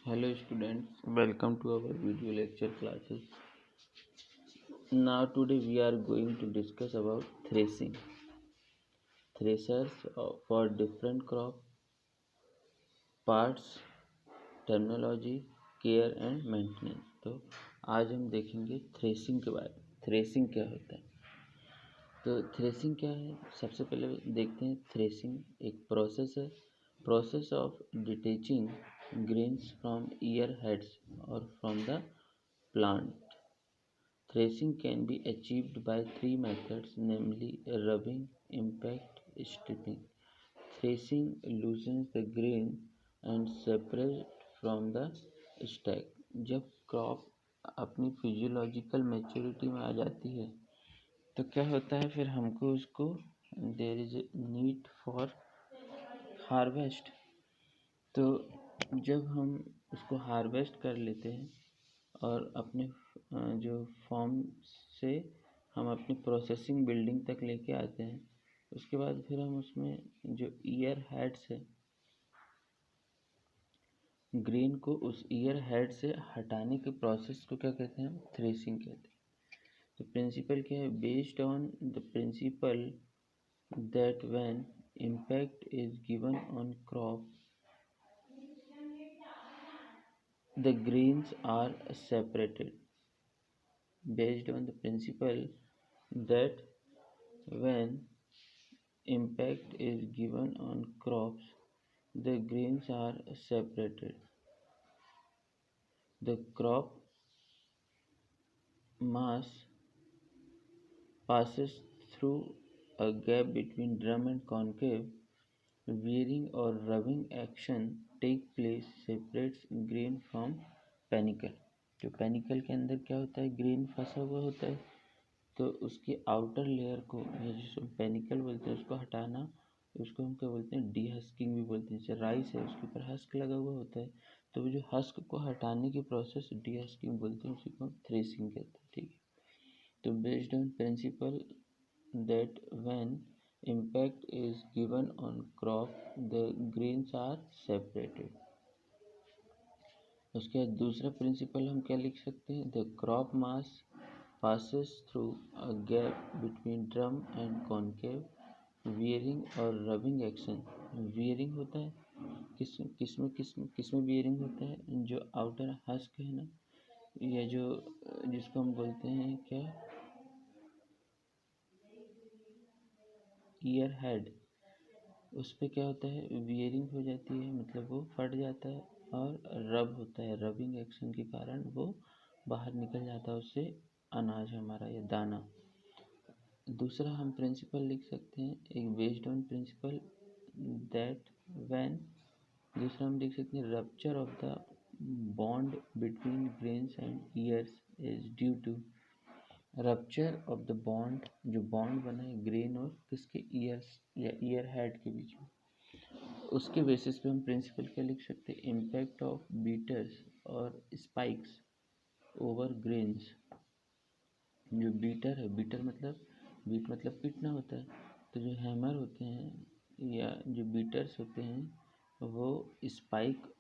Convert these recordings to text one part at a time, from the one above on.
Hello students, welcome to our video lecture classes. Now today we are going to discuss about threshing. Threshers for different crop, parts, terminology, care and maintenance. तो आज हम देखेंगे threshing के बारे में। Threshing क्या होता है? तो थ्रेसिंग क्या है? सबसे पहले देखते हैं। थ्रेसिंग एक प्रोसेस है, process of detaching grains from ear heads और from the plant. Threshing can be achieved by three methods, namely rubbing, impact, stripping. Threshing loosens the grain and separates from the stack. जब crop अपनी physiological maturity में आ जाती है तो क्या होता है, फिर हमको उसको there is need for harvest. तो जब हम उसको हार्वेस्ट कर लेते हैं और अपने जो फॉर्म से हम अपनी प्रोसेसिंग बिल्डिंग तक लेके आते हैं, उसके बाद फिर हम उसमें जो ईयर हेड्स है, ग्रेन को उस ईयर हेड से हटाने के प्रोसेस को क्या कहते हैं? हम थ्रेसिंग कहते हैं। तो प्रिंसिपल क्या है? Based on the principal that when impact is given on crop the grains are separated. Based on the principle that when impact is given on crops, the grains are separated. The crop mass passes through a gap between drum and concave. Wearing or rubbing action take place separates grain from panicle. जो panicle के अंदर क्या होता है? Grain फंसा हुआ होता है, तो उसके आउटर लेयर को या जिसको पेनिकल बोलते हैं उसको हटाना, उसको हम क्या बोलते हैं? डीहस्किंग भी बोलते हैं। जैसे राइस है, उसके ऊपर हस्क लगा हुआ होता है, तो वो जो हस्क को हटाने की प्रोसेस डीहस्किंग बोलते हैं, उसी को हम थ्रेसिंग कहते हैं। ठीक है। तो based on principle that when impact is given on crop, the grains are separated. उसके बाद दूसरा प्रिंसिपल हम क्या लिख सकते हैं? The crop mass passes through a gap between drum and concave. Wearing और rubbing action. Wearing होता है किसमें wearing होता है? जो outer husk है ना, या जो जिसको हम बोलते हैं क्या, ईयर हेड, उस पर क्या होता है? वियरिंग हो जाती है, मतलब वो फट जाता है, और रब होता है, रबिंग एक्शन के कारण वो बाहर निकल जाता है, उससे अनाज हमारा या दाना। दूसरा हम प्रिंसिपल लिख सकते हैं, एक based on principle that when, दूसरा हम लिख सकते हैं rupture of the bond between grains and ears is due to rupture of the bond, जो बॉन्ड बना है ग्रेन और किसके? ईयर्स या ईयर हेड के बीच में। उसके बेसिस पे हम प्रिंसिपल क्या लिख सकते हैं? इम्पैक्ट ऑफ बीटर्स और स्पाइक्स ओवर ग्रेन्स। जो बीटर है, बीट मतलब पीटना होता है, तो जो हैमर होते हैं या जो बीटर्स होते हैं वो स्पाइक,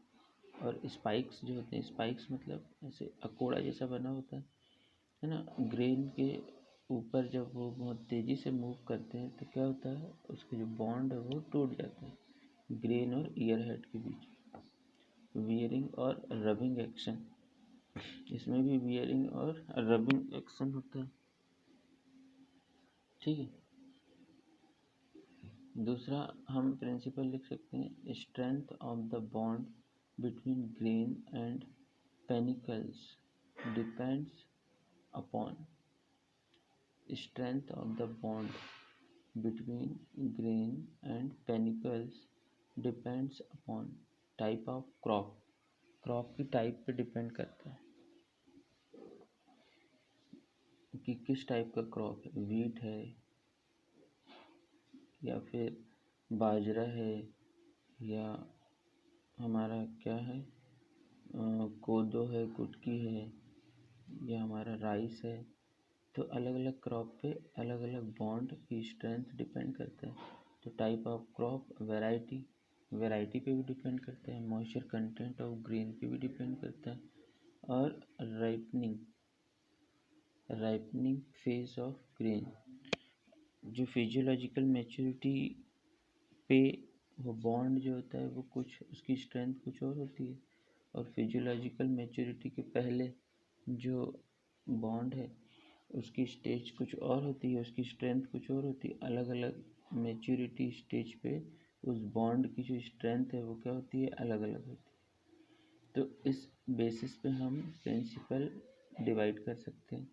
और स्पाइक्स जो होते हैं, स्पाइक्स मतलब ऐसे अकोड़ा जैसा बना होता है ना, ग्रेन के ऊपर जब वो बहुत तेज़ी से मूव करते हैं तो क्या होता है? उसके जो बॉन्ड है वो टूट जाता है ग्रेन और ईयर हेड के बीच। वियरिंग और रबिंग एक्शन, इसमें भी वियरिंग और रबिंग एक्शन होता है। ठीक है। दूसरा हम प्रिंसिपल लिख सकते हैं, strength of the bond between grain and panicles depends upon, strength of the bond between grain and panicles depends upon type of crop. Crop की टाइप पे डिपेंड करता है कि किस टाइप का क्रॉप है, वीट है या फिर बाजरा है, या हमारा क्या है, कोदो है, कुटकी है, या हमारा राइस है। तो अलग अलग क्रॉप पे अलग अलग बॉन्ड की स्ट्रेंथ डिपेंड करता है। तो type of crop, variety, variety पे भी डिपेंड करता है, मॉइस्चर कंटेंट ऑफ ग्रेन पे भी डिपेंड करता है, और राइपनिंग फेज ऑफ ग्रेन। जो फिजियोलॉजिकल मैच्योरिटी पे वो बॉन्ड जो होता है वो कुछ, उसकी स्ट्रेंथ कुछ और होती है, और फिजियोलॉजिकल मैच्योरिटी के पहले जो बॉन्ड है उसकी स्टेज कुछ और होती है, उसकी स्ट्रेंथ कुछ और होती है। अलग अलग मैच्योरिटी स्टेज पे उस बॉन्ड की जो स्ट्रेंथ है वो क्या होती है, अलग अलग होती है। तो इस बेसिस पे हम प्रिंसिपल डिवाइड कर सकते हैं।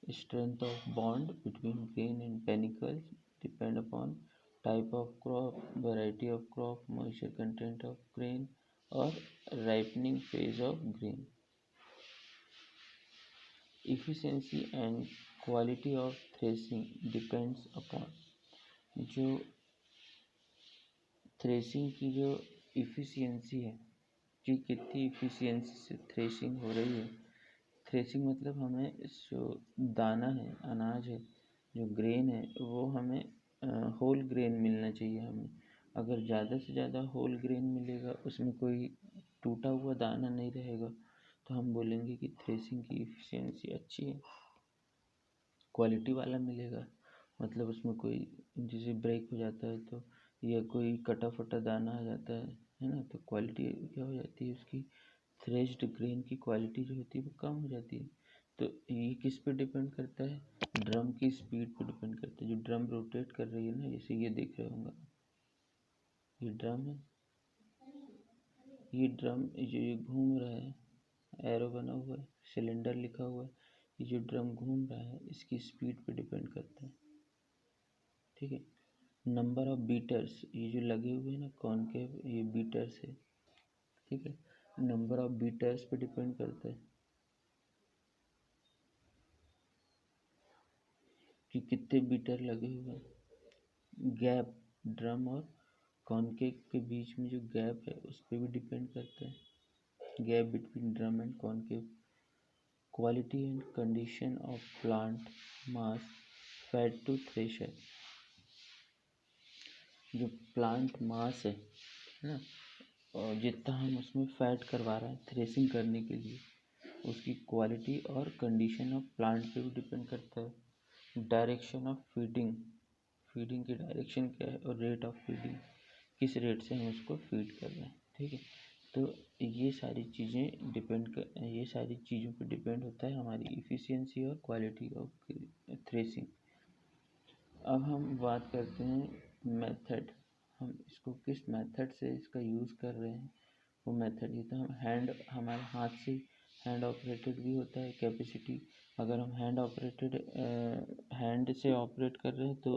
Strength of bond between grain and panicles depend upon type of crop, variety of crop, moisture content of grain, or ripening phase of grain. Efficiency and quality of threshing depends upon जो threshing की जो efficiency है कि कितनी efficiency से threshing हो रही है। थ्रेसिंग मतलब हमें जो दाना है, अनाज है, जो ग्रेन है वो हमें होल ग्रेन मिलना चाहिए हमें। अगर ज़्यादा से ज़्यादा होल ग्रेन मिलेगा, उसमें कोई टूटा हुआ दाना नहीं रहेगा, तो हम बोलेंगे कि थ्रेसिंग की इफ़िशियंसी अच्छी है। क्वालिटी वाला मिलेगा, मतलब उसमें कोई जैसे ब्रेक हो जाता है तो, या कोई कटा फटा दाना आ जाता है ना, तो क्वालिटी क्या हो जाती है उसकी, थ्रेश्ड ग्रेन की क्वालिटी जो होती है वो कम हो जाती है। तो ये किस पे डिपेंड करता है, ड्रम की स्पीड पे डिपेंड करता है। जो ड्रम रोटेट कर रही है ना, जैसे ये देख रहे होंगे, ये ड्रम है, ये ड्रम जो ये घूम रहा है, एरो बना हुआ है, सिलेंडर लिखा हुआ है, ये जो ड्रम घूम रहा है इसकी स्पीड पे डिपेंड करता है। ठीक है। नंबर ऑफ बीटर्स, ये जो लगे हुए हैं ना कॉनकेव, ये बीटर्स है। ठीक है, नंबर ऑफ बीटर्स पे डिपेंड करता है कि कितने बीटर लगे हुए हैं। गैप, ड्रम और कॉनकेव के बीच में जो गैप है उस पर भी डिपेंड करता है, gap between drum and concave. Quality and condition of plant mass fed to thresher, जो प्लांट मास है ना, और जितना हम उसमें फैट करवा रहे हैं थ्रेसिंग करने के लिए, उसकी क्वालिटी और कंडीशन ऑफ प्लांट पे भी डिपेंड करता है। डायरेक्शन ऑफ फीडिंग, फीडिंग की डायरेक्शन क्या है, और रेट ऑफ फीडिंग, किस रेट से हम उसको फीड कर रहे हैं। ठीक है, तो ये सारी चीज़ों पे डिपेंड होता है हमारी इफ़िशियंसी और क्वालिटी ऑफ थ्रेसिंग। अब हम बात करते हैं मेथड, हम इसको किस मेथड से इसका यूज़ कर रहे हैं, वो मेथड। ये तो हमारे हाथ से हैंड ऑपरेटेड भी होता है कैपेसिटी। अगर हम हैंड से ऑपरेट कर रहे हैं तो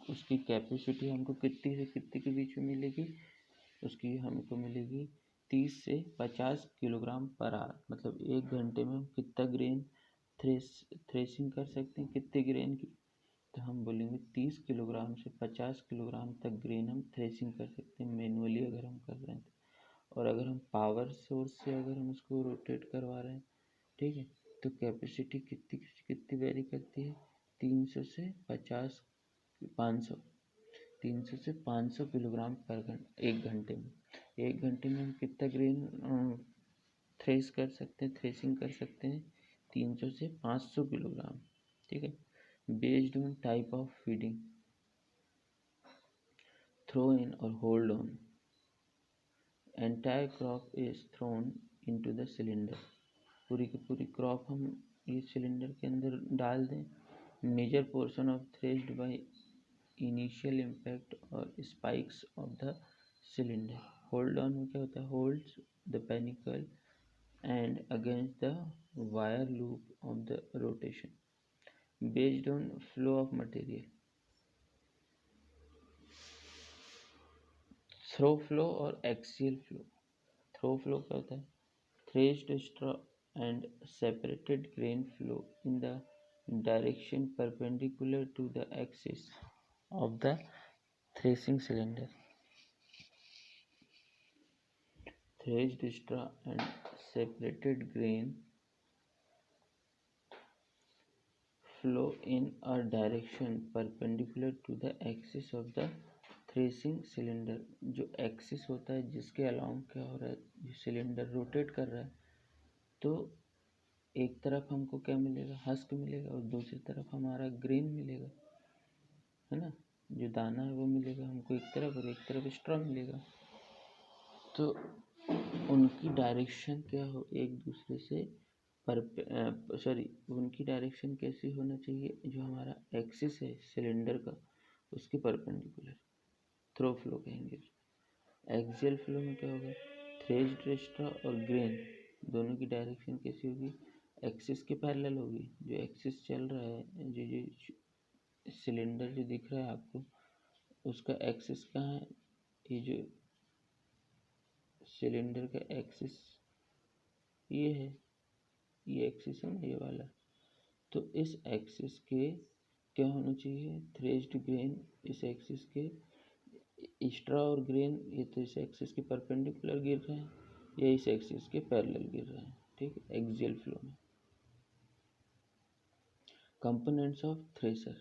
उसकी कैपेसिटी हमको कितनी से कितने के बीच में मिलेगी, उसकी हमको मिलेगी 30 से 50 किलोग्राम पर आवर। मतलब 1 घंटे में हम कितना ग्रेन थ्रेसिंग कर सकते हैं, कितने ग्रेन की, तो हम बोलेंगे 30 किलोग्राम से 50 किलोग्राम तक ग्रेन हम थ्रेसिंग कर सकते हैं मैनुअली अगर हम कर रहे हैं तो। और अगर हम पावर सोर्स से अगर हम उसको रोटेट करवा रहे हैं, ठीक है, तो कैपेसिटी कितनी कितनी वेरी करती है, 300 से 50, 500, 300 से 500 किलोग्राम पर घंटे, 1 घंटे में। 1 घंटे में हम कितना ग्रेन थ्रेसिंग कर सकते हैं, 300 से 500 किलोग्राम। ठीक है। Based on type of feeding, throw in और hold on, entire crop is thrown into the cylinder, पूरी की पूरी क्रॉप हम ये सिलेंडर के अंदर डाल दें। Major portion of threshed by initial impact और spikes of the cylinder. Hold on में क्या होता है, holds the panicle end against the wire loop of the rotation. Based on flow of material, through flow और axial flow. Through flow क्या होता है, threshed straw and separated grain flow in the direction perpendicular to the axis of the threshing cylinder. Threshed straw and separated grain flow in a direction perpendicular to the axis of the threshing cylinder, जो axis होता है जिसके along क्या हो रहा है, जो cylinder rotate कर रहा है, तो एक तरफ हमको क्या मिलेगा, हस्क मिलेगा, और दूसरी तरफ हमारा ग्रेन मिलेगा, है ना। जो दाना है वो मिलेगा हमको एक तरफ, और एक तरफ स्ट्रॉ मिलेगा। तो उनकी डायरेक्शन क्या हो, एक दूसरे से उनकी डायरेक्शन कैसी होना चाहिए, जो हमारा एक्सिस है सिलेंडर का उसके परपेंडिकुलर। थ्रो फ्लो कहेंगे। एक्सियल फ्लो में क्या होगा, थ्रेस्ड स्ट्रॉ और ग्रेन दोनों की डायरेक्शन कैसी होगी, एक्सिस के पैरेलल होगी। जो एक्सिस चल रहा है, जो सिलेंडर जो दिख रहा है आपको, उसका एक्सिस कहाँ है, ये जो सिलेंडर का एक्सिस ये है, ये एक्सिस है ना, ये वाला। तो इस एक्सिस के क्या होना चाहिए, थ्रेस्ड ग्रेन इस एक्सिस के, स्ट्रॉ और ग्रेन ये तो इस एक्सिस के परपेंडिकुलर गिर रहे हैं, या इस एक्सिस के पैरेलल गिर रहे हैं, ठीक है। एक्सियल फ्लो में कंपोनेंट्स ऑफ थ्रेशर,